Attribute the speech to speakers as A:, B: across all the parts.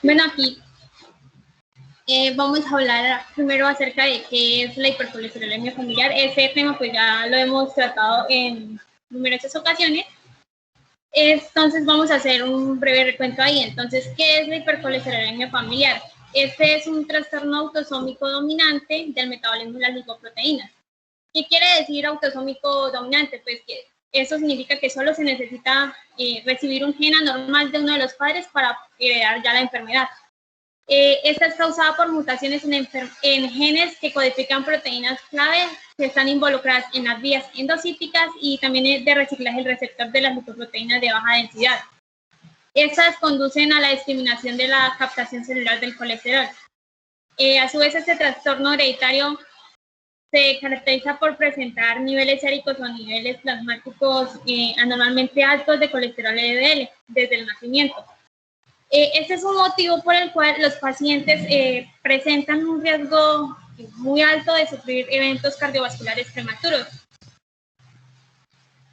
A: Bueno, aquí vamos a hablar primero acerca de qué es la hipercolesterolemia familiar. Ese tema pues ya lo hemos tratado en numerosas ocasiones. Entonces vamos a hacer un breve recuento ahí. Entonces, ¿qué es la hipercolesterolemia familiar? Este es un trastorno autosómico dominante del metabolismo de las lipoproteínas. ¿Qué quiere decir autosómico dominante? Pues que eso significa que solo se necesita recibir un gen anormal de uno de los padres para heredar ya la enfermedad. Esta es causada por mutaciones en genes que codifican proteínas clave que están involucradas en las vías endocíticas y también de reciclaje del receptor de las lipoproteínas de baja densidad. Estas conducen a la discriminación de la captación celular del colesterol. A su vez, este trastorno hereditario se caracteriza por presentar niveles séricos o niveles plasmáticos anormalmente altos de colesterol LDL desde el nacimiento. Este es un motivo por el cual los pacientes presentan un riesgo muy alto de sufrir eventos cardiovasculares prematuros.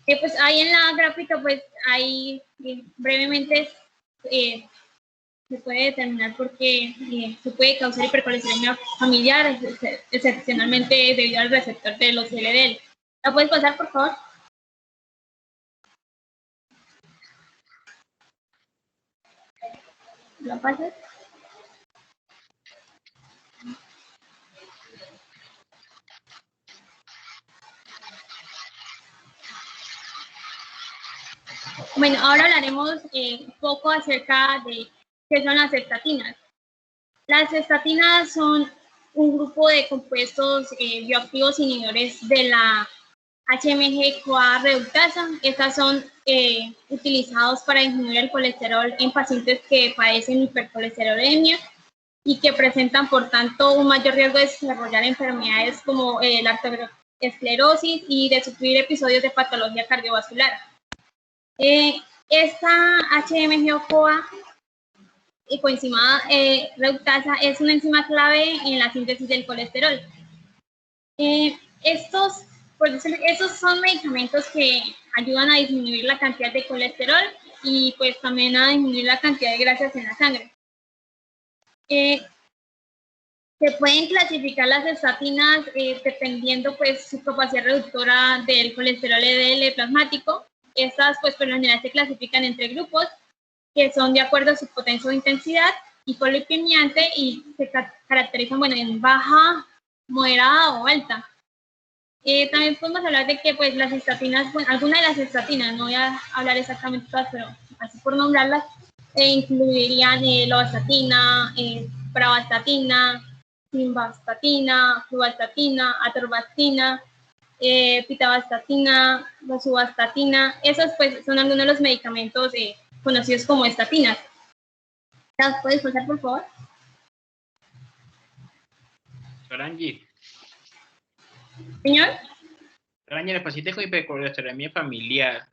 A: Pues ahí en la gráfica, pues ahí brevemente se puede determinar por qué se puede causar hipercolesterolemia familiar, excepcionalmente debido al receptor de los LDL. ¿La puedes pasar, por favor? ¿La pasas? Bueno, ahora hablaremos un poco acerca de qué son las estatinas. Las estatinas son un grupo de compuestos bioactivos inhibidores de la HMG-CoA reductasa. Estas son utilizados para disminuir el colesterol en pacientes que padecen hipercolesterolemia y que presentan, por tanto, un mayor riesgo de desarrollar enfermedades como la arteriosclerosis y de sufrir episodios de patología cardiovascular. Esta HMG-CoA coenzimada reductasa es una enzima clave en la síntesis del colesterol. Estos son medicamentos que ayudan a disminuir la cantidad de colesterol y pues también a disminuir la cantidad de grasas en la sangre. Se pueden clasificar las estatinas dependiendo pues su capacidad reductora del colesterol LDL plasmático. Estas pues por lo general se clasifican entre grupos que son de acuerdo a su potencia o intensidad, hipolipemiante y se caracterizan bueno, en baja, moderada o alta. También podemos hablar de que pues las estatinas, bueno, algunas de las estatinas, no voy a hablar exactamente todas, pero así por nombrarlas, incluirían lovastatina, pravastatina, simvastatina, fluvastatina, atorvastatina, pitavastatina, rosuvastatina. Esos pues son algunos de los medicamentos conocidos como estatinas. ¿Las puedes pasar, por favor?
B: Sorangi.
A: Señor.
B: Sorangi, los pacientes con hipercolesterolemia familiar,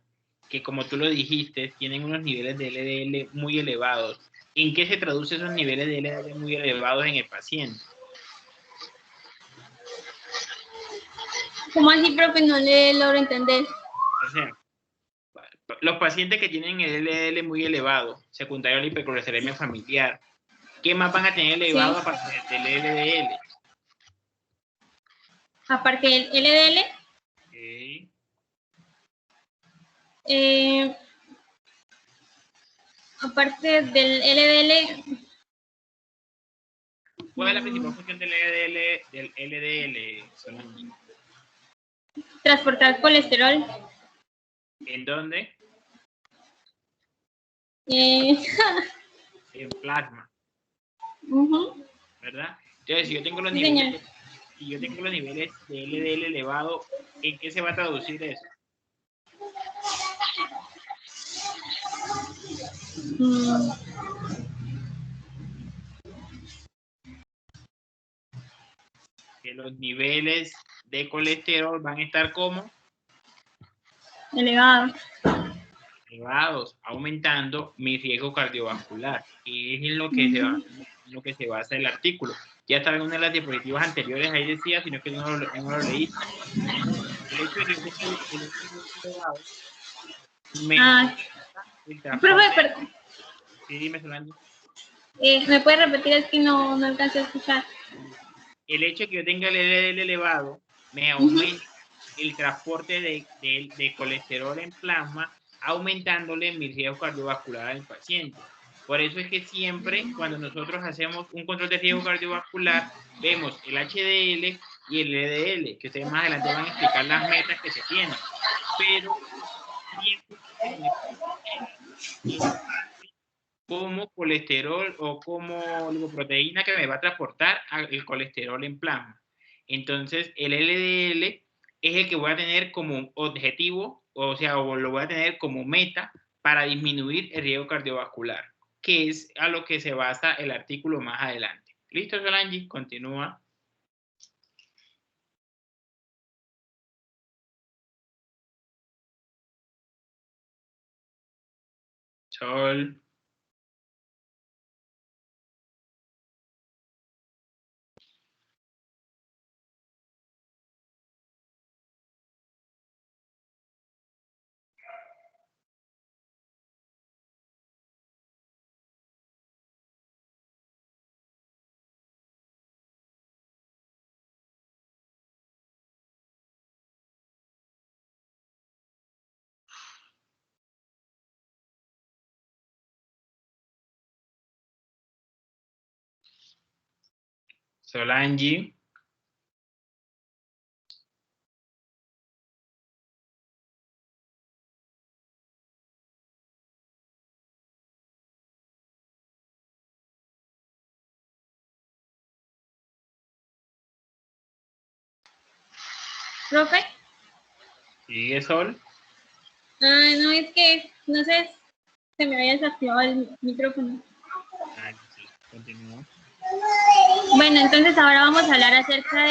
B: que como tú lo dijiste, tienen unos niveles de LDL muy elevados. ¿En qué se traduce esos niveles de LDL muy elevados en el paciente?
A: ¿Cómo así, profe? No le logro entender.
B: O sea, los pacientes que tienen el LDL muy elevado, secundario a la hipercolesterolemia familiar, ¿qué más van a tener elevado
A: sí,
B: aparte del LDL?
A: Aparte del LDL.
B: Okay.
A: Aparte del LDL.
B: ¿Cuál es la principal función del LDL, Solange?
A: Transportar colesterol.
B: ¿En dónde?
A: En
B: plasma. ¿Verdad? Entonces, si yo tengo los niveles, si yo tengo los niveles de LDL elevado, ¿en qué se va a traducir eso? Que los niveles de colesterol van a estar como elevados, aumentando mi riesgo cardiovascular, que es en lo que se basa el artículo. Ya estaba en una de las diapositivas anteriores, ahí decía, sino que no lo leí. El hecho de que
A: Profe, perdón.
B: Sí, dime, Solange.
A: ¿Me puede repetir? Es que no alcancé a escuchar.
B: El hecho de que yo tenga el LDL elevado me aumenta el transporte de colesterol en plasma, aumentándole mi riesgo cardiovascular al paciente. Por eso es que siempre cuando nosotros hacemos un control de riesgo cardiovascular, vemos el HDL y el LDL, que ustedes más adelante van a explicar las metas que se tienen. Pero como colesterol o como lipoproteína que me va a transportar el colesterol en plasma. Entonces, el LDL es el que voy a tener como objetivo, o sea, o lo voy a tener como meta para disminuir el riesgo cardiovascular, que es a lo que se basa el artículo más adelante. ¿Listo, Solange? Continúa. Sol. Solange.
A: ¿Profe?
B: ¿Sigue, Sol?
A: No, es que, no sé, se me había desactivado el micrófono.
B: Sí, continúa.
A: Bueno, entonces ahora vamos a hablar acerca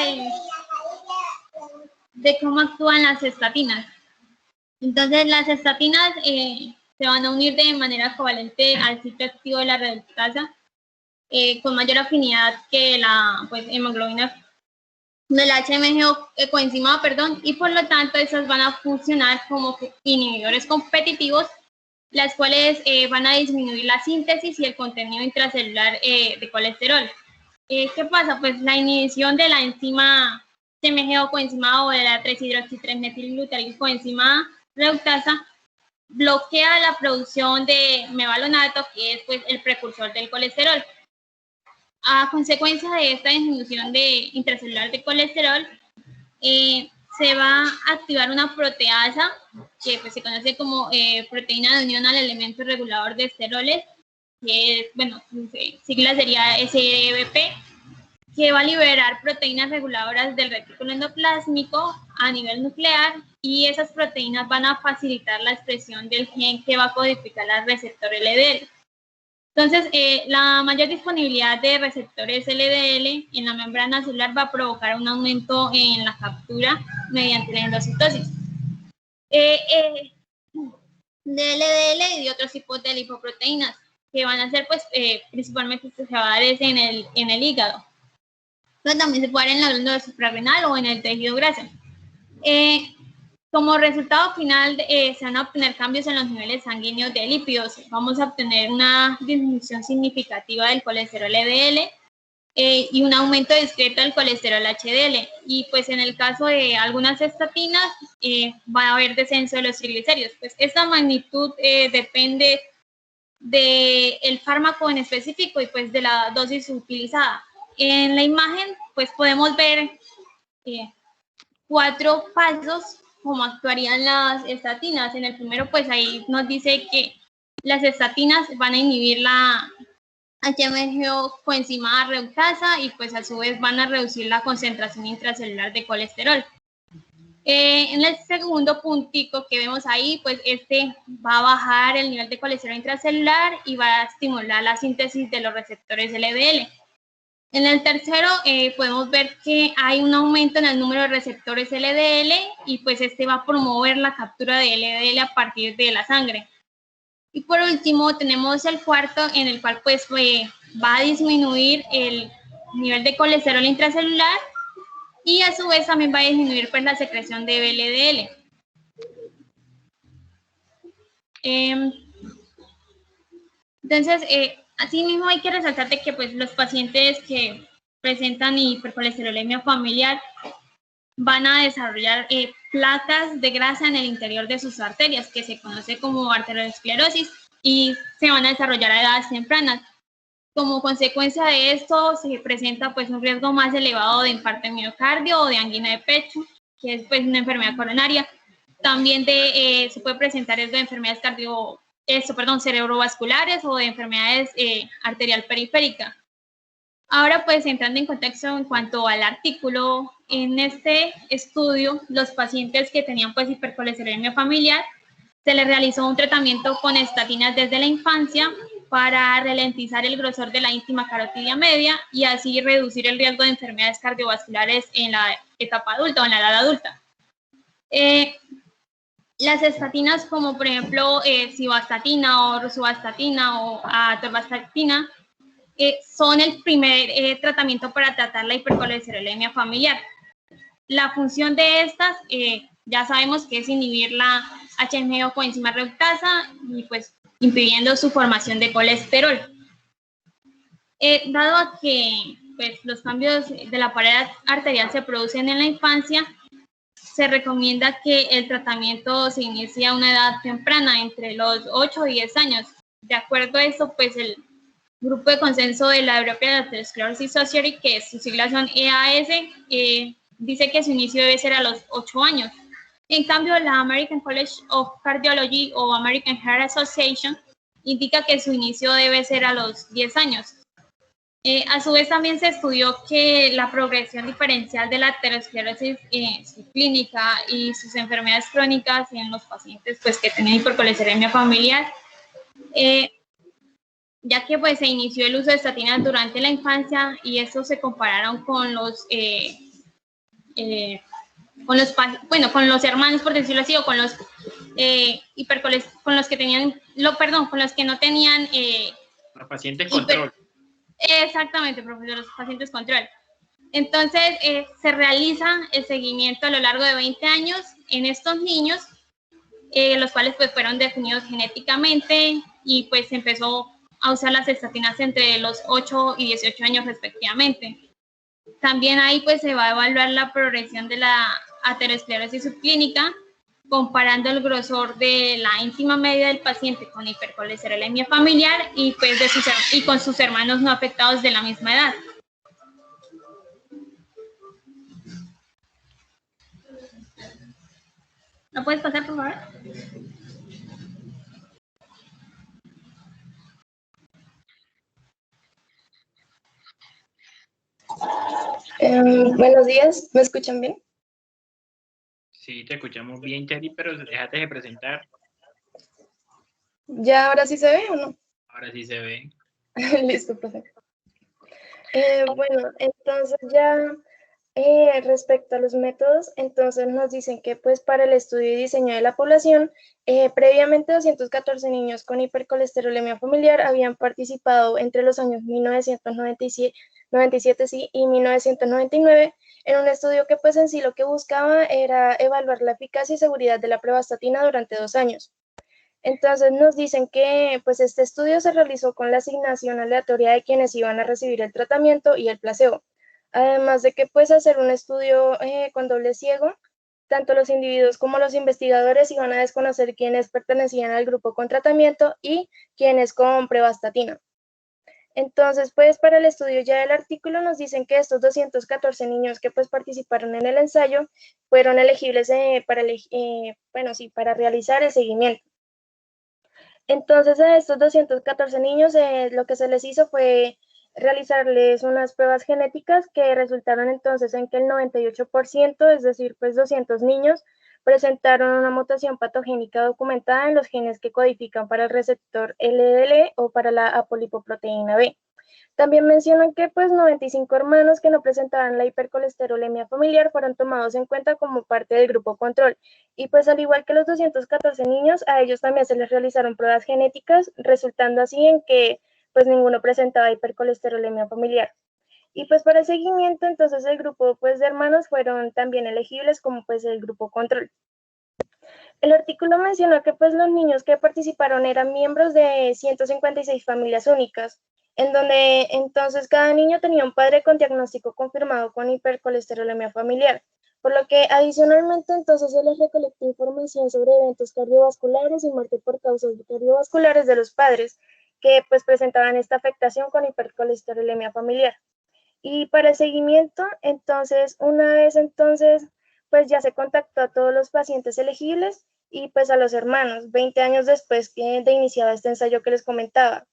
A: de cómo actúan las estatinas. Entonces, las estatinas se van a unir de manera covalente al sitio activo de la reductasa con mayor afinidad que la hemoglobina del HMG coenzimado, y por lo tanto esas van a funcionar como inhibidores competitivos, las cuales van a disminuir la síntesis y el contenido intracelular de colesterol. ¿Qué pasa? Pues la inhibición de la enzima HMG coenzimado o de la 3-hidroxi-3-metilglutaril coenzimada reductasa bloquea la producción de mevalonato, que es pues el precursor del colesterol. A consecuencia de esta disminución de intracelular de colesterol, se va a activar una proteasa que pues, se conoce como proteína de unión al elemento regulador de esteroles, que es, bueno, sigla sería SEBP, que va a liberar proteínas reguladoras del retículo endoplásmico a nivel nuclear, y esas proteínas van a facilitar la expresión del gen que va a codificar al receptor LDL. Entonces, la mayor disponibilidad de receptores LDL en la membrana celular va a provocar un aumento en la captura mediante la endocitosis de LDL y de otros tipos de lipoproteínas que van a ser pues, principalmente fijadas en el hígado. Pero también se puede dar en la glándula suprarrenal o en el tejido graso. Como resultado final, se van a obtener cambios en los niveles sanguíneos de lípidos. Vamos a obtener una disminución significativa del colesterol LDL y un aumento discreto del colesterol HDL. Y pues en el caso de algunas estatinas, va a haber descenso de los triglicéridos. Pues esta magnitud depende del fármaco en específico y pues de la dosis utilizada. En la imagen, pues podemos ver 4 pasos cómo actuarían las estatinas. En el primero, pues ahí nos dice que las estatinas van a inhibir la HMG coenzimada reductasa y pues a su vez van a reducir la concentración intracelular de colesterol. En el segundo puntico que vemos ahí, pues este va a bajar el nivel de colesterol intracelular y va a estimular la síntesis de los receptores LDL. En el tercero podemos ver que hay un aumento en el número de receptores LDL y pues este va a promover la captura de LDL a partir de la sangre. Y por último tenemos el cuarto, en el cual pues va a disminuir el nivel de colesterol intracelular y a su vez también va a disminuir pues la secreción de LDL. Entonces, asimismo hay que resaltar de que pues, los pacientes que presentan hipercolesterolemia familiar van a desarrollar placas de grasa en el interior de sus arterias, que se conoce como arteriosclerosis, y se van a desarrollar a edades tempranas. Como consecuencia de esto, se presenta pues, un riesgo más elevado de infarto de miocardio o de angina de pecho, que es pues, una enfermedad coronaria. También se puede presentar riesgo de enfermedades cerebrovasculares o de enfermedades arterial periférica. Ahora, pues, entrando en contexto en cuanto al artículo, en este estudio, los pacientes que tenían pues hipercolesterolemia familiar, se les realizó un tratamiento con estatinas desde la infancia para ralentizar el grosor de la íntima carotidia media y así reducir el riesgo de enfermedades cardiovasculares en la etapa adulta o en la edad adulta. Las estatinas como por ejemplo simvastatina o rosuvastatina o atorvastatina son el primer tratamiento para tratar la hipercolesterolemia familiar. La función de estas, ya sabemos que es inhibir la HMO coenzima reductasa y pues impidiendo su formación de colesterol. Dado a que pues, los cambios de la pared arterial se producen en la infancia, se recomienda que el tratamiento se inicie a una edad temprana, entre los 8 y 10 años. De acuerdo a esto, pues el Grupo de Consenso de la European Atherosclerosis Society, que sus siglas son EAS, dice que su inicio debe ser a los 8 años. En cambio, la American College of Cardiology o American Heart Association indica que su inicio debe ser a los 10 años. A su vez, también se estudió que la progresión diferencial de la aterosclerosis su clínica y sus enfermedades crónicas en los pacientes pues, que tenían hipercolesterolemia familiar, ya que pues, se inició el uso de estatinas durante la infancia y estos se compararon con los hermanos, por decirlo así, o con los con los que tenían, con los que no tenían
B: los pacientes control.
A: Exactamente, profesor, los pacientes control. Entonces, se realiza el seguimiento a lo largo de 20 años en estos niños, los cuales pues fueron definidos genéticamente y pues se empezó a usar las estatinas entre los 8 y 18 años respectivamente. También ahí pues se va a evaluar la progresión de la aterosclerosis subclínica, comparando el grosor de la íntima media del paciente con hipercolesterolemia familiar y, pues, y con sus hermanos no afectados de la misma edad. ¿No puedes pasar, por favor?
C: Buenos días, ¿me escuchan bien?
B: Sí, te escuchamos bien, Chari, pero déjate de presentar.
C: ¿Ya ahora sí se ve o no?
B: Ahora sí se ve.
C: Listo, profe. Bueno, entonces ya respecto a los métodos, entonces nos dicen que pues para el estudio y diseño de la población, previamente 214 niños con hipercolesterolemia familiar habían participado entre los años 1997 sí, y 1999 en un estudio que pues en sí lo que buscaba era evaluar la eficacia y seguridad de la pravastatina durante 2 años. Entonces nos dicen que pues este estudio se realizó con la asignación aleatoria de quienes iban a recibir el tratamiento y el placebo. Además de que pues hacer un estudio con doble ciego, tanto los individuos como los investigadores iban a desconocer quiénes pertenecían al grupo con tratamiento y quiénes con pravastatina. Entonces, pues para el estudio ya del artículo nos dicen que estos 214 niños que pues participaron en el ensayo fueron elegibles para realizar el seguimiento. Entonces, a estos 214 niños lo que se les hizo fue realizarles unas pruebas genéticas que resultaron entonces en que el 98%, es decir, pues 200 niños, presentaron una mutación patogénica documentada en los genes que codifican para el receptor LDL o para la apolipoproteína B. También mencionan que pues 95 hermanos que no presentaban la hipercolesterolemia familiar fueron tomados en cuenta como parte del grupo control. Y pues al igual que los 214 niños, a ellos también se les realizaron pruebas genéticas, resultando así en que pues ninguno presentaba hipercolesterolemia familiar. Y pues para el seguimiento, entonces el grupo pues de hermanos fueron también elegibles como pues el grupo control. El artículo menciona que pues los niños que participaron eran miembros de 156 familias únicas, en donde entonces cada niño tenía un padre con diagnóstico confirmado con hipercolesterolemia familiar, por lo que adicionalmente entonces se les recolectó información sobre eventos cardiovasculares y muerte por causas cardiovasculares de los padres que pues presentaban esta afectación con hipercolesterolemia familiar. Y para el seguimiento, entonces, una vez entonces, pues ya se contactó a todos los pacientes elegibles y pues a los hermanos, 20 años después de iniciado este ensayo que les comentaba.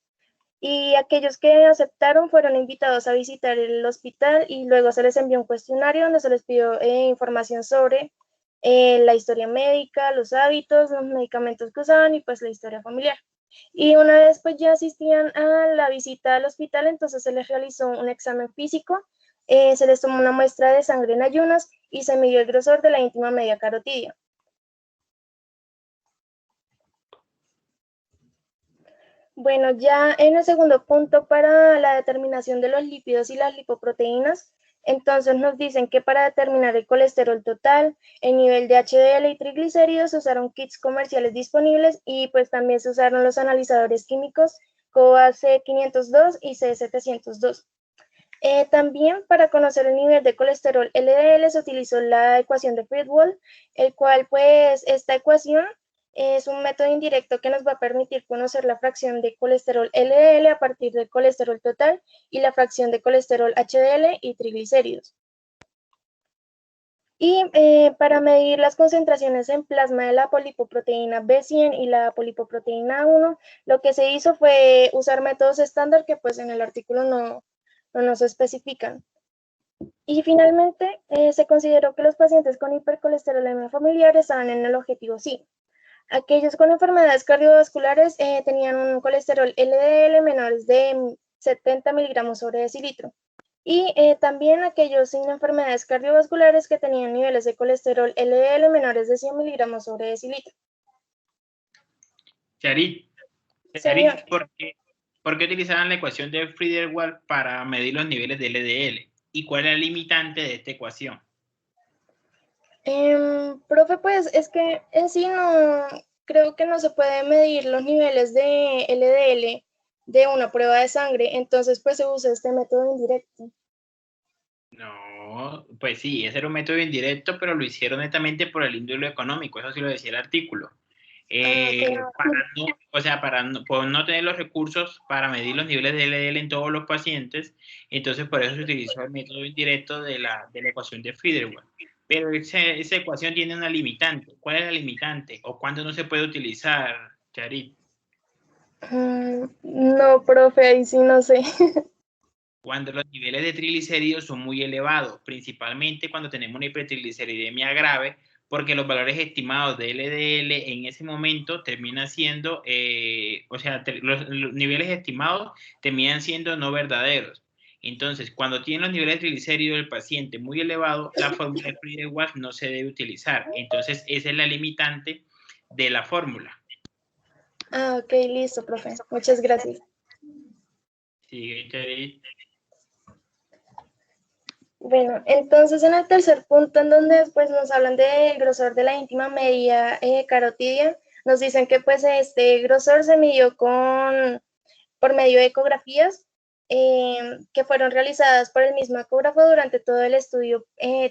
C: Y aquellos que aceptaron fueron invitados a visitar el hospital y luego se les envió un cuestionario donde se les pidió información sobre la historia médica, los hábitos, los medicamentos que usaban y pues la historia familiar. Y una vez pues ya asistían a la visita al hospital, entonces se les realizó un examen físico, se les tomó una muestra de sangre en ayunas y se midió el grosor de la íntima media carotidia. Bueno, ya en el segundo punto para la determinación de los lípidos y las lipoproteínas, entonces nos dicen que para determinar el colesterol total, el nivel de HDL y triglicéridos se usaron kits comerciales disponibles y pues también se usaron los analizadores químicos COA C502 y C702. También para conocer el nivel de colesterol LDL se utilizó la ecuación de Friedwald, el cual pues esta ecuación es un método indirecto que nos va a permitir conocer la fracción de colesterol LDL a partir del colesterol total y la fracción de colesterol HDL y triglicéridos. Y para medir las concentraciones en plasma de la polipoproteína B100 y la polipoproteína 1, lo que se hizo fue usar métodos estándar que pues en el artículo no nos especifican. Y finalmente, se consideró que los pacientes con hipercolesterolemia familiar estaban en el objetivo sí. Aquellos con enfermedades cardiovasculares tenían un colesterol LDL menores de 70 miligramos sobre decilitro. Y también aquellos sin enfermedades cardiovasculares que tenían niveles de colesterol LDL menores de 100 miligramos sobre decilitro.
B: Charit,
C: Señor.
B: ¿por qué utilizaban la ecuación de Friedewald para medir los niveles de LDL? ¿Y cuál es el limitante de esta ecuación?
C: Profe, pues es que en sí no, creo que no se puede medir los niveles de LDL de una prueba de sangre, entonces pues se usa este método indirecto.
B: No, pues sí, ese era un método indirecto, pero lo hicieron netamente por el índole económico, eso sí lo decía el artículo.
C: Okay.
B: Por no tener los recursos para medir los niveles de LDL en todos los pacientes, entonces por eso se utilizó el método indirecto de la ecuación de Friedewald. Pero esa ecuación tiene una limitante. ¿Cuál es la limitante? ¿O cuándo no se puede utilizar, Charit?
C: No, profe, ahí sí no sé.
B: Cuando los niveles de triglicéridos son muy elevados, principalmente cuando tenemos una hipertrigliceridemia grave, porque los valores estimados de LDL en ese momento terminan siendo, los niveles estimados terminan siendo no verdaderos. Entonces, cuando tiene los niveles de triglicéridos del paciente muy elevados, la fórmula de Friedewald no se debe utilizar. Entonces, esa es la limitante de la fórmula.
C: Ok, listo, profe. Muchas gracias.
B: Sigue, Charit.
C: Bueno, entonces en el tercer punto, en donde después nos hablan del grosor de la íntima media carotidia, nos dicen que pues este grosor se midió por medio de ecografías que fueron realizadas por el mismo ecógrafo durante todo el estudio,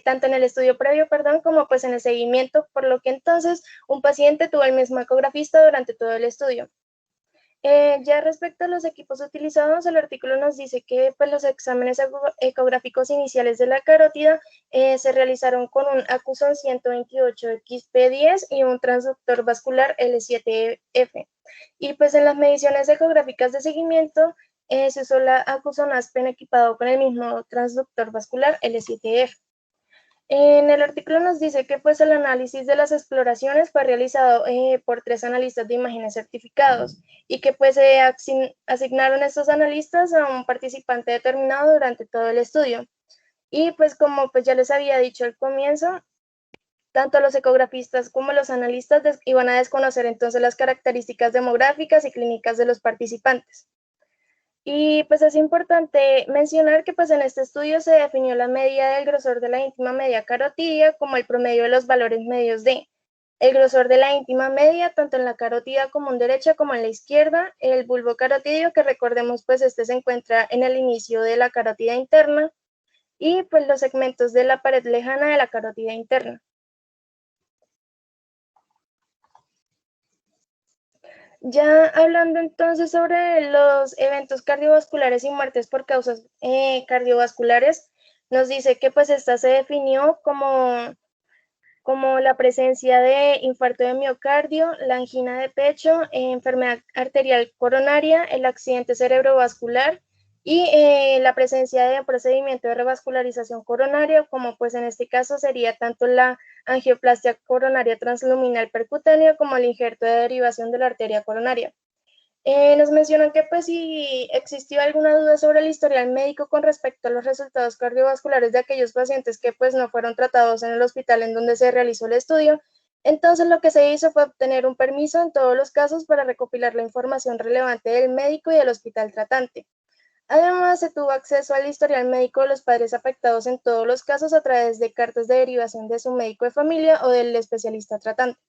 C: tanto en el estudio previo, como pues en el seguimiento, por lo que entonces un paciente tuvo el mismo ecografista durante todo el estudio. Ya respecto a los equipos utilizados, el artículo nos dice que pues, los exámenes ecográficos iniciales de la carótida se realizaron con un Acuson 128XP10 y un transductor vascular L7F. Y pues en las mediciones ecográficas de seguimiento se usó la Acuson Aspen equipado con el mismo transductor vascular L7F. En el artículo nos dice que pues el análisis de las exploraciones fue realizado por 3 analistas de imágenes certificados y que pues se asignaron estos analistas a un participante determinado durante todo el estudio. Y pues como pues ya les había dicho al comienzo, tanto los ecografistas como los analistas iban a desconocer entonces las características demográficas y clínicas de los participantes. Y pues es importante mencionar que pues en este estudio se definió la medida del grosor de la íntima media carotidia como el promedio de los valores medios de el grosor de la íntima media, tanto en la carótida común derecha como en la izquierda, el bulbo carotídeo, que recordemos pues este se encuentra en el inicio de la carótida interna, y pues los segmentos de la pared lejana de la carótida interna. Ya hablando entonces sobre los eventos cardiovasculares y muertes por causas cardiovasculares, nos dice que pues esta se definió como la presencia de infarto de miocardio, la angina de pecho, enfermedad arterial coronaria, el accidente cerebrovascular y la presencia de procedimiento de revascularización coronaria, como pues en este caso sería tanto la angioplastia coronaria transluminal percutánea como el injerto de derivación de la arteria coronaria. Nos mencionan que pues si existió alguna duda sobre el historial médico con respecto a los resultados cardiovasculares de aquellos pacientes que pues no fueron tratados en el hospital en donde se realizó el estudio, entonces lo que se hizo fue obtener un permiso en todos los casos para recopilar la información relevante del médico y del hospital tratante. Además, se tuvo acceso al historial médico de los padres afectados en todos los casos a través de cartas de derivación de su médico de familia o del especialista tratante.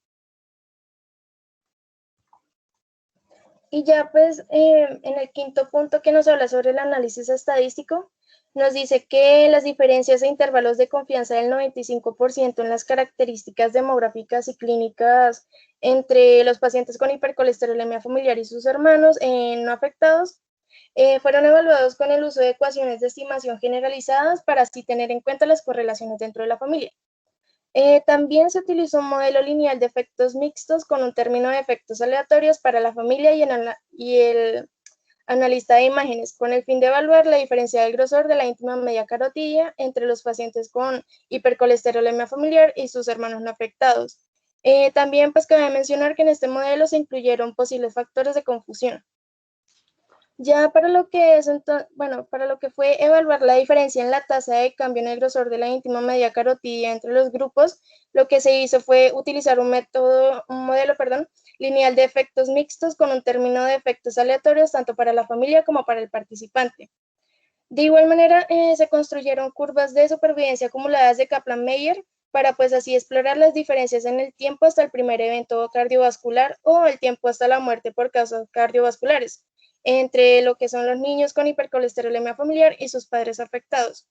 C: Y ya pues en el quinto punto que nos habla sobre el análisis estadístico, nos dice que las diferencias e intervalos de confianza del 95% en las características demográficas y clínicas entre los pacientes con hipercolesterolemia familiar y sus hermanos no afectados fueron evaluados con el uso de ecuaciones de estimación generalizadas para así tener en cuenta las correlaciones dentro de la familia. También se utilizó un modelo lineal de efectos mixtos con un término de efectos aleatorios para la familia y el analista de imágenes, con el fin de evaluar la diferencia del grosor de la íntima media carotidia entre los pacientes con hipercolesterolemia familiar y sus hermanos no afectados. También pues cabe mencionar que en este modelo se incluyeron posibles factores de confusión. Ya para lo que es, para lo que fue evaluar la diferencia en la tasa de cambio en el grosor de la íntima media carotidia entre los grupos, lo que se hizo fue utilizar un modelo, lineal de efectos mixtos con un término de efectos aleatorios tanto para la familia como para el participante. De igual manera, se construyeron curvas de supervivencia acumuladas de Kaplan-Meier para pues así explorar las diferencias en el tiempo hasta el primer evento cardiovascular o el tiempo hasta la muerte por causas cardiovasculares, entre lo que son los niños con hipercolesterolemia familiar y sus padres afectados.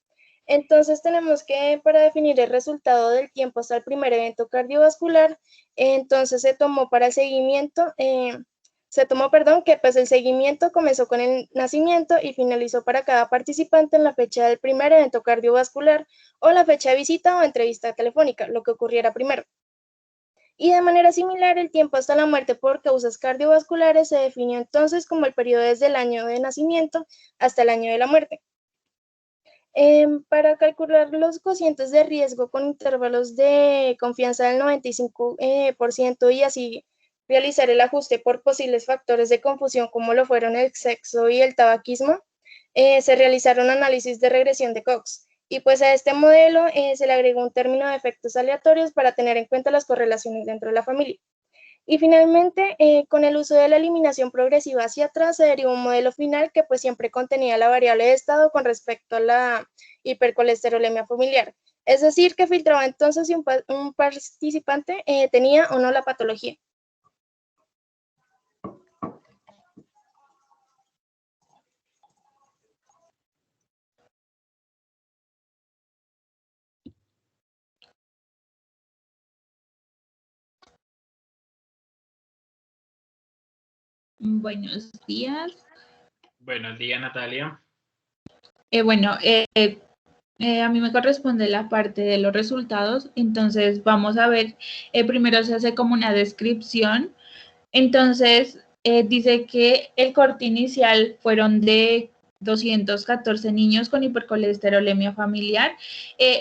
C: Entonces tenemos que para definir el resultado del tiempo hasta el primer evento cardiovascular, entonces se tomó para el seguimiento, que pues el seguimiento comenzó con el nacimiento y finalizó para cada participante en la fecha del primer evento cardiovascular o la fecha de visita o entrevista telefónica, lo que ocurriera primero. Y de manera similar, el tiempo hasta la muerte por causas cardiovasculares se definió entonces como el periodo desde el año de nacimiento hasta el año de la muerte. Para calcular los cocientes de riesgo con intervalos de confianza del 95% y así realizar el ajuste por posibles factores de confusión como lo fueron el sexo y el tabaquismo, se realizaron análisis de regresión de Cox. Y pues a este modelo se le agregó un término de efectos aleatorios para tener en cuenta las correlaciones dentro de la familia. Y finalmente, con el uso de la eliminación progresiva hacia atrás, se derivó un modelo final que pues siempre contenía la variable de estado con respecto a la hipercolesterolemia familiar. Es decir, que filtraba entonces si un participante tenía o no la patología.
D: Buenos días.
B: Buenos días, Natalia.
D: A mí me corresponde la parte de los resultados, entonces vamos a ver, primero se hace como una descripción, entonces dice que el corte inicial fueron de 214 niños con hipercolesterolemia familiar,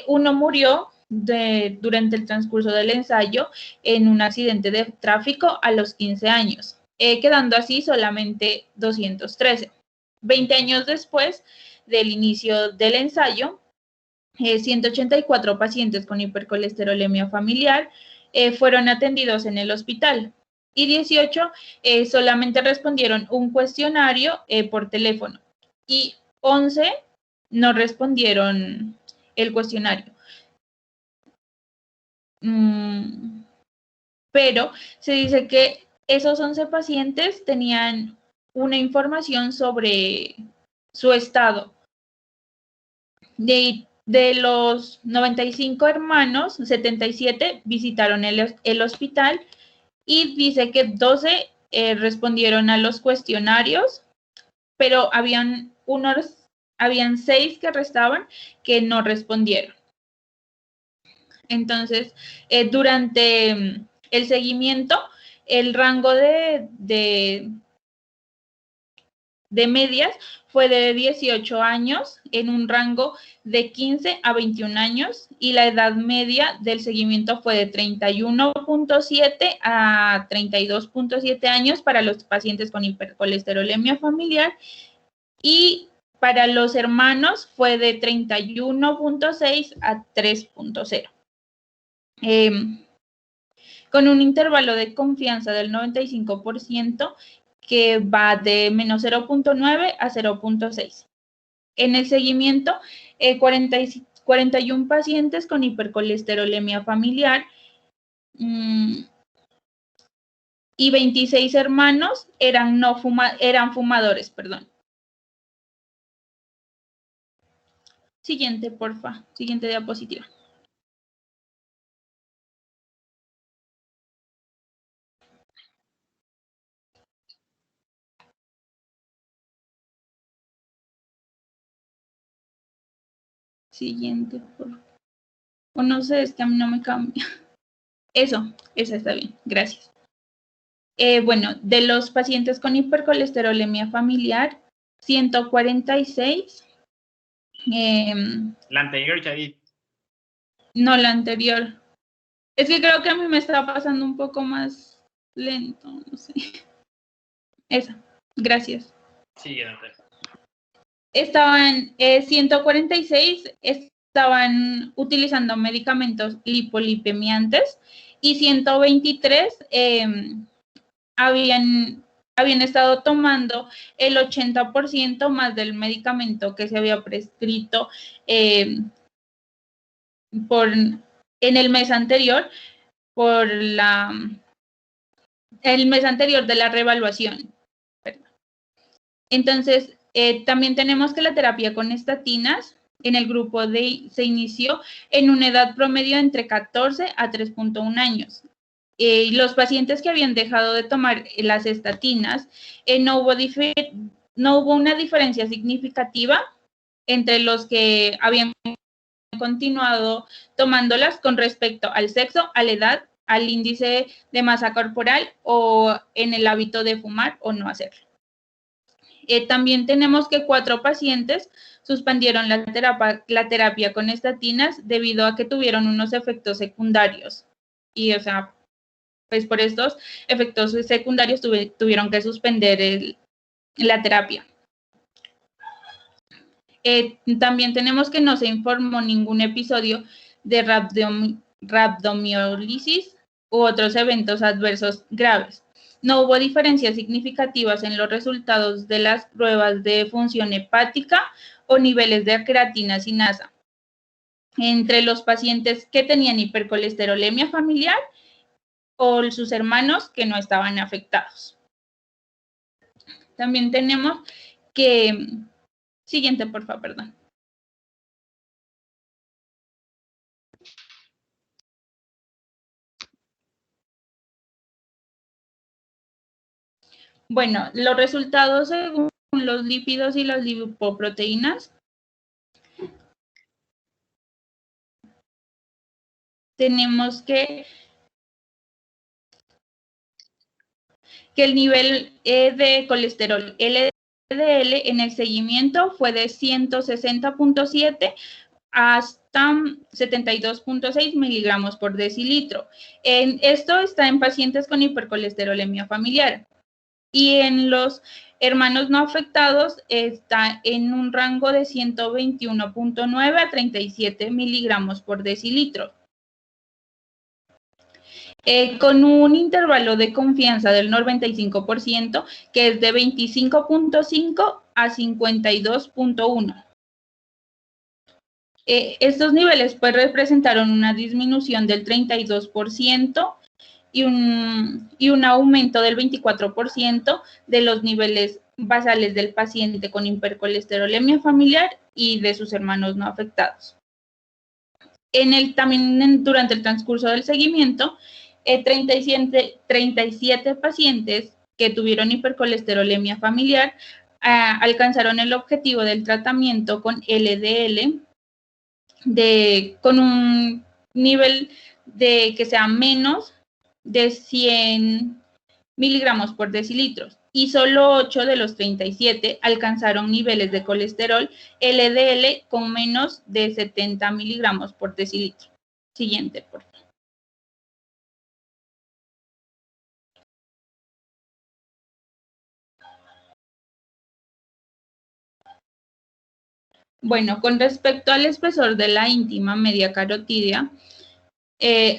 D: uno murió durante el transcurso del ensayo en un accidente de tráfico a los 15 años, quedando así solamente 213. 20 años después del inicio del ensayo, 184 pacientes con hipercolesterolemia familiar fueron atendidos en el hospital y 18 solamente respondieron un cuestionario por teléfono y 11 no respondieron el cuestionario. pero se dice que esos 11 pacientes tenían una información sobre su estado. De los 95 hermanos, 77 visitaron el hospital y dice que 12 respondieron a los cuestionarios, pero habían 6 que restaban que no respondieron. Entonces, durante el seguimiento, el rango de medias fue de 18 años en un rango de 15 a 21 años y la edad media del seguimiento fue de 31.7 a 32.7 años para los pacientes con hipercolesterolemia familiar y para los hermanos fue de 31.6 a 3.0. Con un intervalo de confianza del 95%, que va de menos 0.9 a 0.6. En el seguimiento, 41 pacientes con hipercolesterolemia familiar y 26 hermanos eran fumadores, perdón. Siguiente, porfa. Siguiente diapositiva. Siguiente, por favor. O no sé, es que a mí no me cambia. Esa está bien, gracias. Bueno, de los pacientes con hipercolesterolemia familiar, 146.
B: La anterior, Chadit.
D: No, la anterior. Es que creo que a mí me está pasando un poco más lento, no sé. Esa, gracias.
B: Sí, Jonathan.
D: Estaban 146, estaban utilizando medicamentos lipolipemiantes y 123 habían estado tomando el 80% más del medicamento que se había prescrito en el mes anterior el mes anterior de la reevaluación. Entonces, también tenemos que la terapia con estatinas en el grupo se inició en una edad promedio entre 14 a 3.1 años. Los pacientes que habían dejado de tomar las estatinas, no hubo una diferencia significativa entre los que habían continuado tomándolas con respecto al sexo, a la edad, al índice de masa corporal o en el hábito de fumar o no hacerlo. También tenemos que 4 pacientes suspendieron la terapia con estatinas debido a que tuvieron unos efectos secundarios. Y, o sea, pues por estos efectos secundarios tuvieron que suspender la terapia. También tenemos que no se informó ningún episodio de rhabdomiólisis u otros eventos adversos graves. No hubo diferencias significativas en los resultados de las pruebas de función hepática o niveles de creatina sinasa entre los pacientes que tenían hipercolesterolemia familiar o sus hermanos que no estaban afectados. También tenemos que... Siguiente, por favor, perdón. Bueno, los resultados según los lípidos y las lipoproteínas. Tenemos que el nivel de colesterol LDL en el seguimiento fue de 160.7 hasta 72.6 miligramos por decilitro. Esto está en pacientes con hipercolesterolemia familiar. Y en los hermanos no afectados está en un rango de 121.9 a 37 miligramos por decilitro. Con un intervalo de confianza del 95%, que es de 25.5 a 52.1. Estos niveles pues representaron una disminución del 32% y un aumento del 24% de los niveles basales del paciente con hipercolesterolemia familiar y de sus hermanos no afectados. Durante el transcurso del seguimiento, 37 pacientes que tuvieron hipercolesterolemia familiar alcanzaron el objetivo del tratamiento con LDL con un nivel que sea menos de 100 miligramos por decilitro, y solo 8 de los 37 alcanzaron niveles de colesterol LDL con menos de 70 miligramos por decilitro. Siguiente, por favor. Bueno, con respecto al espesor de la íntima media carotidia,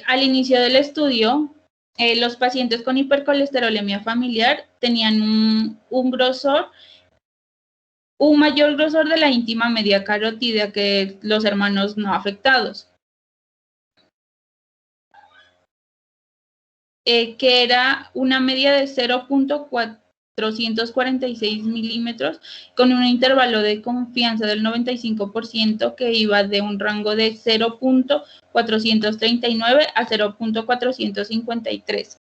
D: al inicio del estudio, los pacientes con hipercolesterolemia familiar tenían un mayor grosor de la íntima media carotidia que los hermanos no afectados, que era una media de 0.446 milímetros con un intervalo de confianza del 95% que iba de un rango de 0.439 a 0.453,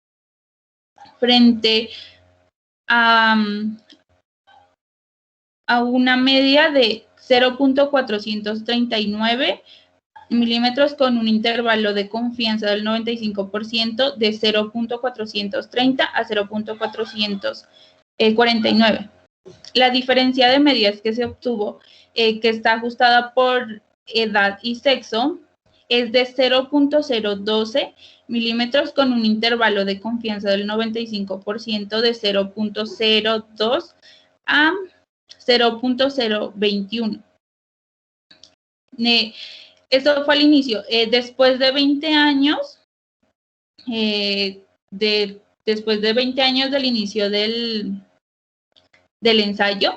D: frente a una media de 0.439 milímetros con un intervalo de confianza del 95% de 0.430 a 0.449. La diferencia de medias que se obtuvo, que está ajustada por edad y sexo, es de 0.012 milímetros con un intervalo de confianza del 95% de 0.02 a 0.021. Esto fue al inicio. Después de 20 años, después de 20 años del inicio del ensayo,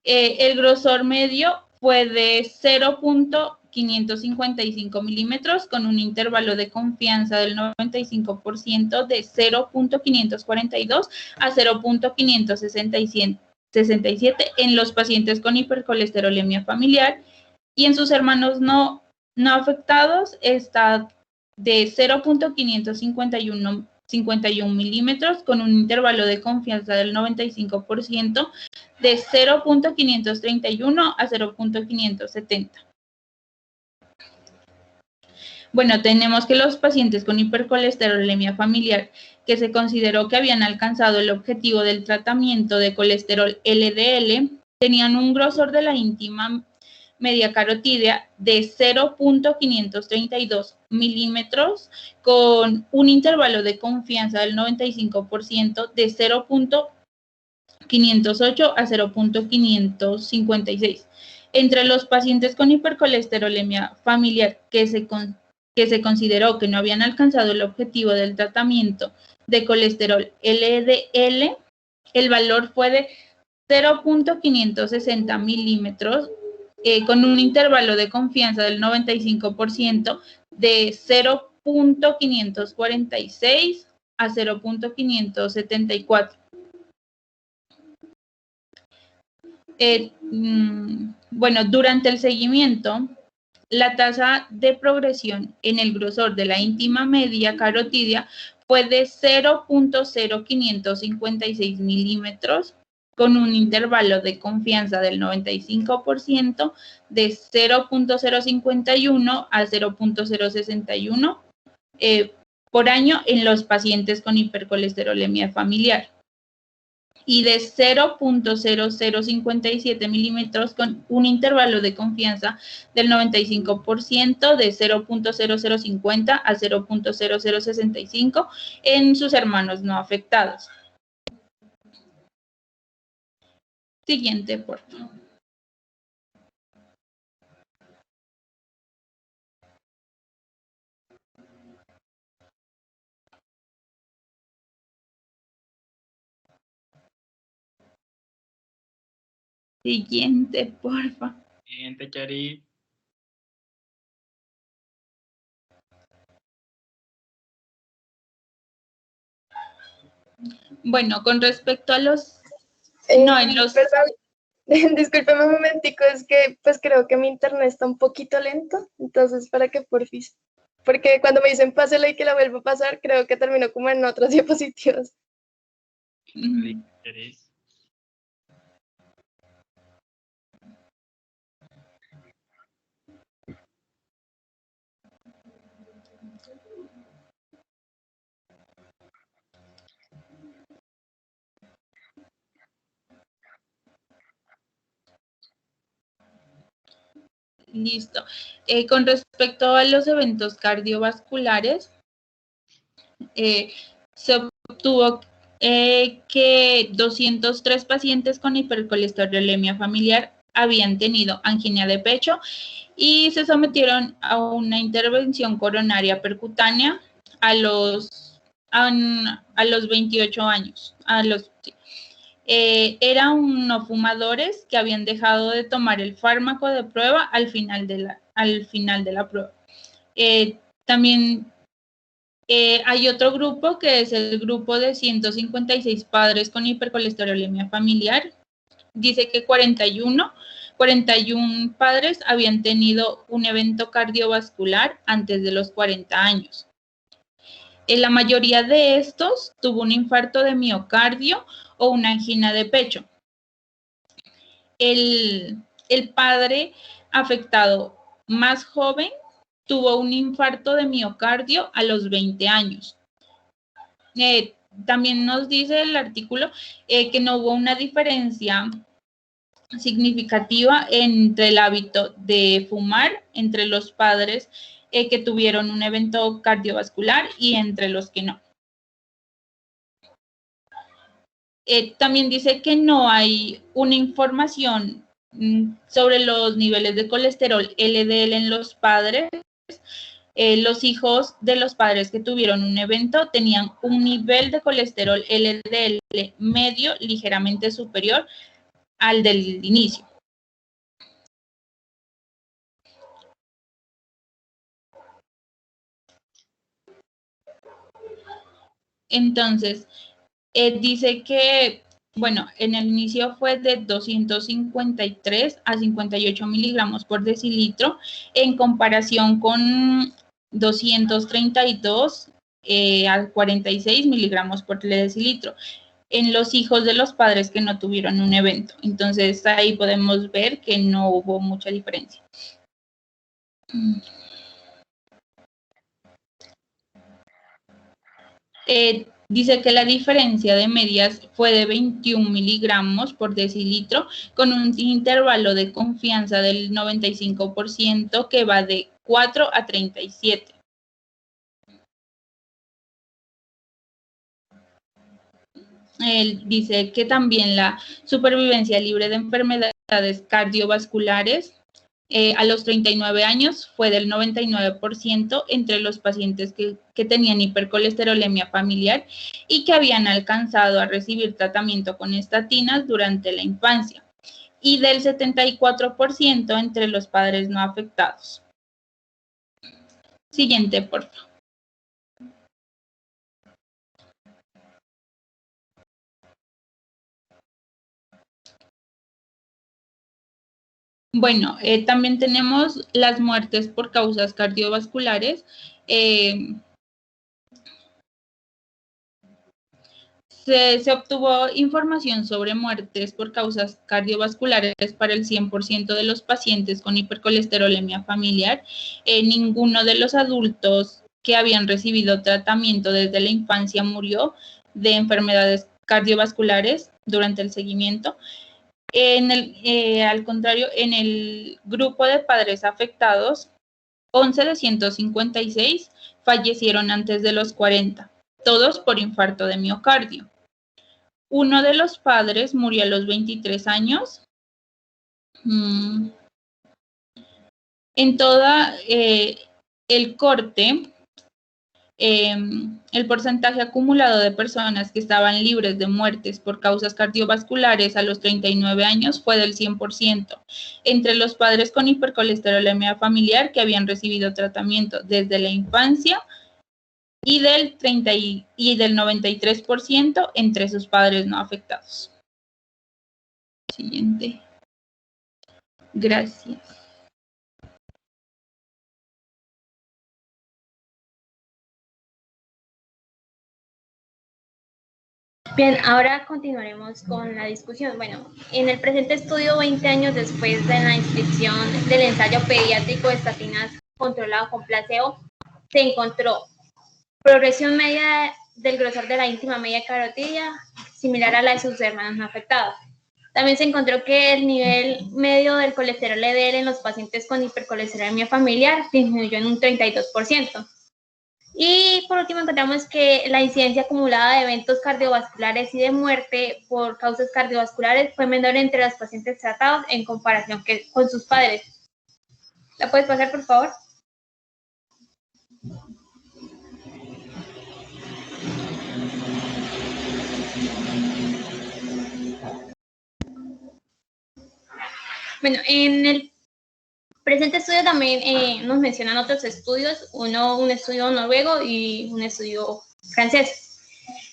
D: el grosor medio fue de 0.555 milímetros con un intervalo de confianza del 95% de 0.542 a 0.567 en los pacientes con hipercolesterolemia familiar, y en sus hermanos no afectados está de 0.551 milímetros con un intervalo de confianza del 95% de 0.531 a 0.570. Bueno, tenemos que los pacientes con hipercolesterolemia familiar que se consideró que habían alcanzado el objetivo del tratamiento de colesterol LDL tenían un grosor de la íntima media carotidia de 0.532 milímetros con un intervalo de confianza del 95% de 0.508 a 0.556. Entre los pacientes con hipercolesterolemia familiar que se consideró que no habían alcanzado el objetivo del tratamiento de colesterol LDL, el valor fue de 0.560 milímetros con un intervalo de confianza del 95% de 0.546 a 0.574. Bueno, durante el seguimiento, la tasa de progresión en el grosor de la íntima media carotidia fue de 0.0556 milímetros con un intervalo de confianza del 95% de 0.051 a 0.061 por año en los pacientes con hipercolesterolemia familiar, y de 0.0057 milímetros con un intervalo de confianza del 95% de 0.0050 a 0.0065 en sus hermanos no afectados. Siguiente, por favor. Siguiente, por favor.
B: Siguiente, Chari.
D: Bueno, con respecto a los...
C: Perdón, discúlpeme un momentico, es que pues creo que mi internet está un poquito lento, entonces para que porfis, porque cuando me dicen pásela y que la vuelvo a pasar, creo que termino como en otras diapositivas.
D: Listo. Con respecto a los eventos cardiovasculares, se obtuvo que 203 pacientes con hipercolesterolemia familiar habían tenido angina de pecho y se sometieron a una intervención coronaria percutánea a los 28 años. Eran no fumadores que habían dejado de tomar el fármaco de prueba al final de la prueba. También hay otro grupo que es el grupo de 156 padres con hipercolesterolemia familiar. Dice que 41 padres habían tenido un evento cardiovascular antes de los 40 años. La mayoría de estos tuvo un infarto de miocardio o una angina de pecho. El padre afectado más joven tuvo un infarto de miocardio a los 20 años. También nos dice el artículo que no hubo una diferencia significativa entre el hábito de fumar entre los padres que tuvieron un evento cardiovascular y entre los que no. También dice que no hay una información sobre los niveles de colesterol LDL en los padres. Los hijos de los padres que tuvieron un evento tenían un nivel de colesterol LDL medio ligeramente superior al del inicio. Entonces, dice que, bueno, en el inicio fue de 253 a 58 miligramos por decilitro, en comparación con 232 a 46 miligramos por decilitro en los hijos de los padres que no tuvieron un evento. Entonces, ahí podemos ver que no hubo mucha diferencia. Dice que la diferencia de medias fue de 21 miligramos por decilitro con un intervalo de confianza del 95% que va de 4 a 37. Él dice que también la supervivencia libre de enfermedades cardiovasculares a los 39 años fue del 99% entre los pacientes que tenían hipercolesterolemia familiar y que habían alcanzado a recibir tratamiento con estatinas durante la infancia, y del 74% entre los padres no afectados. Siguiente, por favor. Bueno, también tenemos las muertes por causas cardiovasculares. Se obtuvo información sobre muertes por causas cardiovasculares para el 100% de los pacientes con hipercolesterolemia familiar. Ninguno de los adultos que habían recibido tratamiento desde la infancia murió de enfermedades cardiovasculares durante el seguimiento. Al contrario, en el grupo de padres afectados, 11 de 156 fallecieron antes de los 40, todos por infarto de miocardio. Uno de los padres murió a los 23 años. En toda el corte, el porcentaje acumulado de personas que estaban libres de muertes por causas cardiovasculares a los 39 años fue del 100%, entre los padres con hipercolesterolemia familiar que habían recibido tratamiento desde la infancia y del 93% entre sus padres no afectados. Siguiente. Gracias.
A: Bien, ahora continuaremos con la discusión. Bueno, en el presente estudio, 20 años después de la inscripción del ensayo pediátrico de estatinas controlado con placebo, se encontró progresión media del grosor de la íntima media carotidia similar a la de sus hermanos no afectados. También se encontró que el nivel medio del colesterol LDL en los pacientes con hipercolesterolemia familiar disminuyó en un 32%. Y por último encontramos que la incidencia acumulada de eventos cardiovasculares y de muerte por causas cardiovasculares fue menor entre los pacientes tratados en comparación con sus padres. ¿La puedes pasar, por favor? Bueno, en el presente estudio también nos mencionan otros estudios, un estudio noruego y un estudio francés.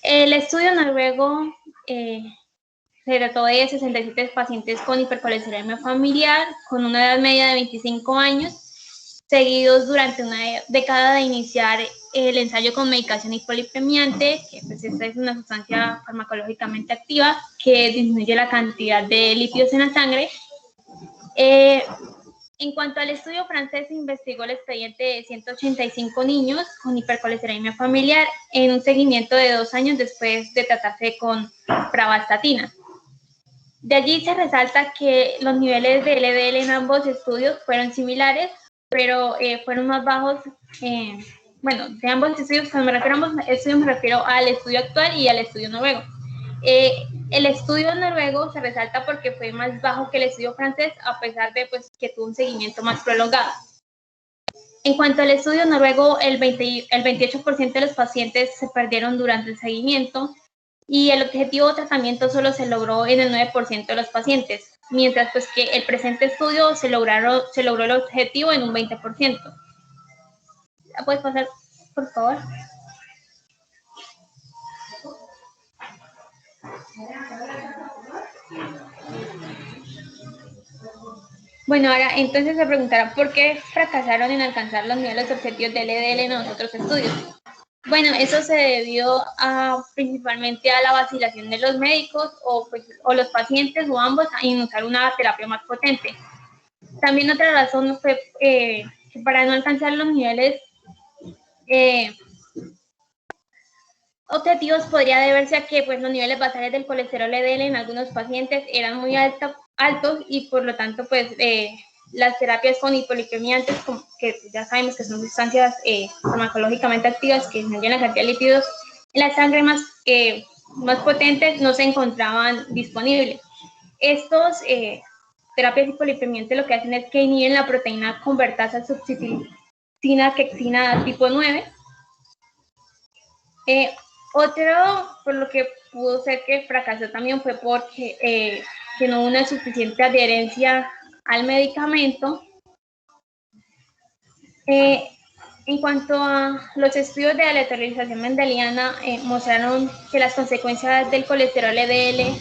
A: El estudio noruego se trató de 67 pacientes con hipercolesterolemia familiar con una edad media de 25 años, seguidos durante una década de iniciar el ensayo con medicación hipolipemiante, que pues esta es una sustancia farmacológicamente activa que disminuye la cantidad de lípidos en la sangre. En cuanto al estudio francés, se investigó el expediente de 185 niños con hipercolesterolemia familiar en un seguimiento de 2 años después de tratarse con pravastatina. De allí se resalta que los niveles de LDL en ambos estudios fueron similares, pero fueron más bajos. Bueno, de ambos estudios, cuando me refiero a ambos estudios, me refiero al estudio actual y al estudio noruego. El estudio noruego se resalta porque fue más bajo que el estudio francés, a pesar de pues, que tuvo un seguimiento más prolongado. En cuanto al estudio noruego, el 28% de los pacientes se perdieron durante el seguimiento y el objetivo de tratamiento solo se logró en el 9% de los pacientes, mientras pues, que el presente estudio se logró el objetivo en un 20%. ¿La puedes pasar, por favor? Bueno, ahora entonces se preguntarán por qué fracasaron en alcanzar los niveles objetivos de LDL en los otros estudios. Bueno, eso se debió principalmente a la vacilación de los médicos o los pacientes o ambos en usar una terapia más potente. También otra razón fue que para no alcanzar los niveles objetivos podría deberse a que pues, los niveles basales del colesterol LDL en algunos pacientes eran muy altos y por lo tanto pues las terapias con hipolipemiantes, que ya sabemos que son sustancias farmacológicamente activas que disminuyen la cantidad de lípidos en la sangre más potentes, no se encontraban disponibles. Estos terapias hipolipemiantes lo que hacen es que inhiben la proteína convertasa subtitina-quexina tipo 9. Otro, por lo que pudo ser que fracasó también fue porque que no hubo una suficiente adherencia al medicamento. En cuanto a los estudios de aleatorización mendeliana, mostraron que las consecuencias del colesterol LDL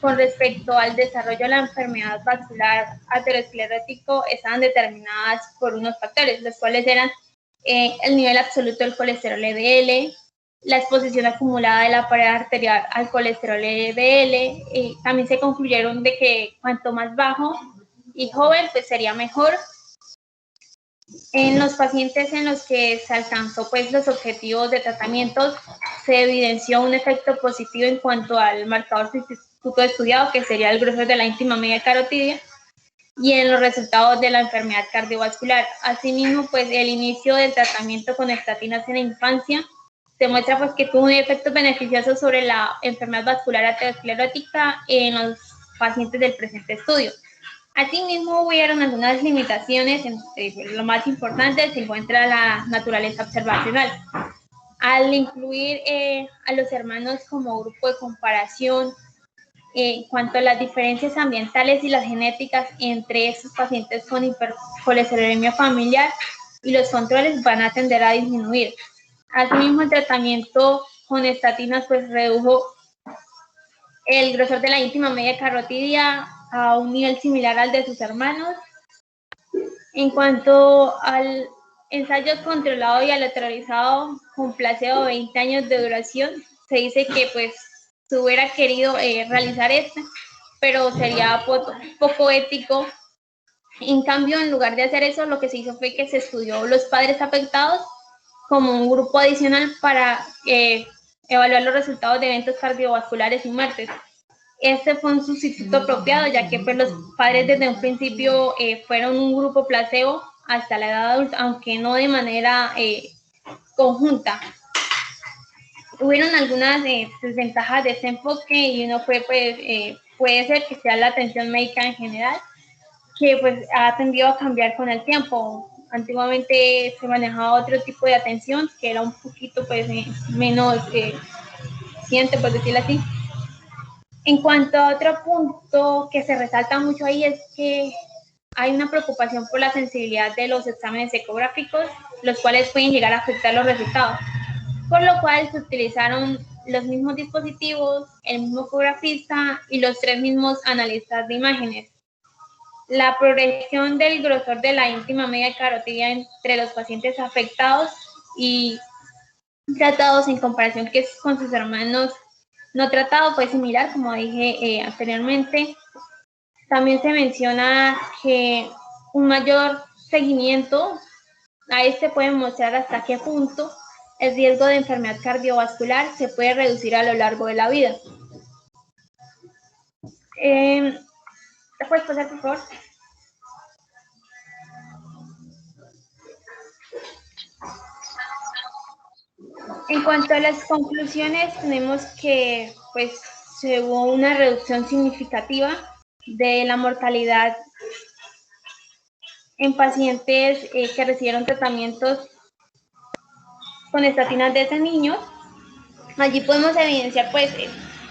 A: con respecto al desarrollo de la enfermedad vascular aterosclerótico estaban determinadas por unos factores, los cuales eran el nivel absoluto del colesterol LDL, la exposición acumulada de la pared arterial al colesterol LDL. También se concluyeron de que cuanto más bajo y joven, pues sería mejor. En los pacientes en los que se alcanzó pues, los objetivos de tratamiento, se evidenció un efecto positivo en cuanto al marcador sustituto estudiado, que sería el grosor de la íntima media carotidia, y en los resultados de la enfermedad cardiovascular. Asimismo, pues el inicio del tratamiento con estatinas en la infancia se muestra pues, que tuvo un efecto beneficioso sobre la enfermedad vascular aterosclerótica en los pacientes del presente estudio. Asimismo, hubieron algunas limitaciones, lo más importante se encuentra la naturaleza observacional. Al incluir a los hermanos como grupo de comparación, en cuanto a las diferencias ambientales y las genéticas entre esos pacientes con hipercolesterolemia familiar y los controles van a tender a disminuir. Asimismo, el tratamiento con estatinas pues redujo el grosor de la íntima media carotidia a un nivel similar al de sus hermanos. En cuanto al ensayo controlado y aleatorizado con placebo 20 años de duración, se dice que pues se hubiera querido realizar esto, pero sería poco ético. En cambio, en lugar de hacer eso, lo que se hizo fue que se estudió los padres afectados como un grupo adicional para evaluar los resultados de eventos cardiovasculares y muertes. Este fue un sustituto apropiado, ya que pues, los padres desde un principio fueron un grupo placebo hasta la edad adulta, aunque no de manera conjunta. Hubieron algunas desventajas de este enfoque y uno fue, pues, puede ser que sea la atención médica en general, que pues ha tendido a cambiar con el tiempo. Antiguamente se manejaba otro tipo de atención que era un poquito pues menos eficiente, por decirlo así. En cuanto a otro punto que se resalta mucho ahí es que hay una preocupación por la sensibilidad de los exámenes ecográficos, los cuales pueden llegar a afectar los resultados, por lo cual se utilizaron los mismos dispositivos, el mismo ecografista y los 3 mismos analistas de imágenes. La progresión del grosor de la íntima media carotidia entre los pacientes afectados y tratados en comparación que con sus hermanos no tratados fue similar, como dije anteriormente. También se menciona que un mayor seguimiento a este puede mostrar hasta qué punto el riesgo de enfermedad cardiovascular se puede reducir a lo largo de la vida. ¿Te puedes pasar, por favor? En cuanto a las conclusiones, tenemos que pues se hubo una reducción significativa de la mortalidad en pacientes que recibieron tratamientos con estatinas desde niños. Allí podemos evidenciar pues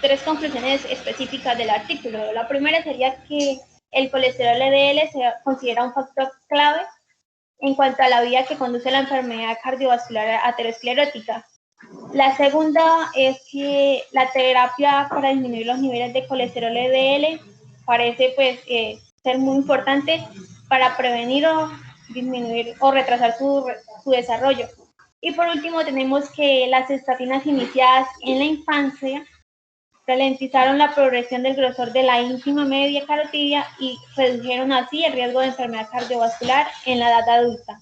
A: 3 conclusiones específicas del artículo. La primera sería que el colesterol LDL se considera un factor clave en cuanto a la vía que conduce a la enfermedad cardiovascular aterosclerótica. La segunda es que la terapia para disminuir los niveles de colesterol LDL parece pues ser muy importante para prevenir o disminuir o retrasar su desarrollo. Y por último tenemos que las estatinas iniciadas en la infancia ralentizaron la progresión del grosor de la íntima media carotidia y redujeron así el riesgo de enfermedad cardiovascular en la edad adulta.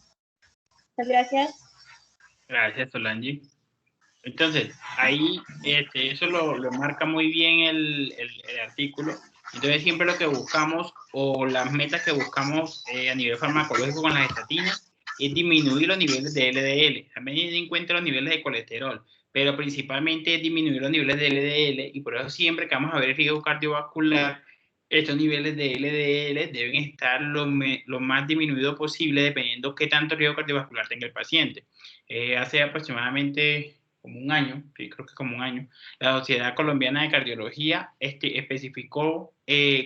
A: Muchas gracias.
B: Gracias, Solange. Entonces, ahí eso lo marca muy bien el artículo. Entonces, siempre lo que buscamos o las metas que buscamos a nivel farmacológico con las estatinas es disminuir los niveles de LDL. También en cuenta los niveles de colesterol, pero principalmente es disminuir los niveles de LDL y por eso siempre que vamos a ver el riesgo cardiovascular, estos niveles de LDL deben estar lo más disminuido posible dependiendo qué tanto riesgo cardiovascular tenga el paciente. Hace aproximadamente como un año, sí, creo que como un año, la Sociedad Colombiana de Cardiología especificó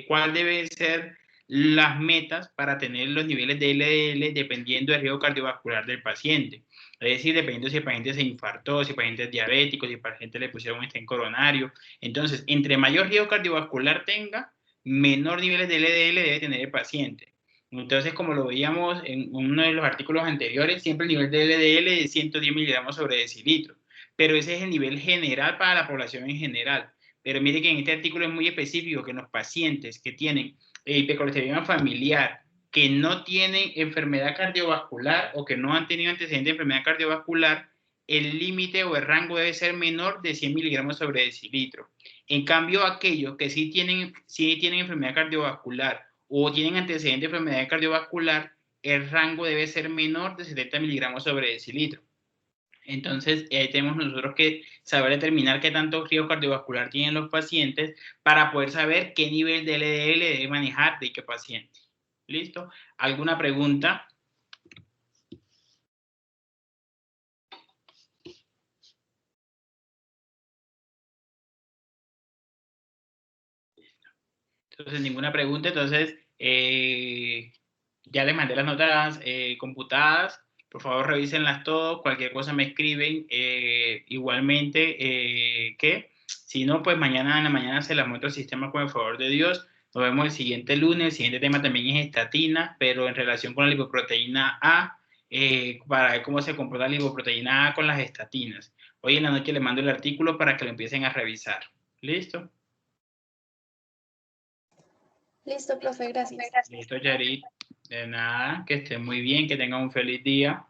B: cuál deben ser las metas para tener los niveles de LDL dependiendo del riesgo cardiovascular del paciente. Es decir, dependiendo si el paciente se infartó, si el paciente es diabético, si el paciente le pusieron un stent coronario. Entonces, entre mayor riesgo cardiovascular tenga, menor niveles de LDL debe tener el paciente. Entonces, como lo veíamos en uno de los artículos anteriores, siempre el nivel de LDL es 110 miligramos sobre decilitro. Pero ese es el nivel general para la población en general. Pero mire que en este artículo es muy específico que en los pacientes que tienen hipercolesterolemia familiar, que no tienen enfermedad cardiovascular o que no han tenido antecedentes de enfermedad cardiovascular, el límite o el rango debe ser menor de 100 miligramos sobre decilitro. En cambio, aquellos que sí tienen enfermedad cardiovascular o tienen antecedentes de enfermedad cardiovascular, el rango debe ser menor de 70 miligramos sobre decilitro. Entonces, tenemos nosotros que saber determinar qué tanto riesgo cardiovascular tienen los pacientes para poder saber qué nivel de LDL debe manejar de qué paciente. ¿Listo? ¿Alguna pregunta? Entonces, ninguna pregunta. Entonces, ya les mandé las notas computadas. Por favor, revísenlas todo. Cualquier cosa me escriben. Igualmente, que si no, pues mañana en la mañana se las muestro el sistema con el favor de Dios. Nos vemos el siguiente lunes. El siguiente tema también es estatina, pero en relación con la lipoproteína A, para ver cómo se comporta la lipoproteína A con las estatinas. Hoy en la noche les mando el artículo para que lo empiecen a revisar. ¿Listo?
C: Listo, profe, gracias.
B: Listo, Yarit. De nada, que estén muy bien, que tengan un feliz día.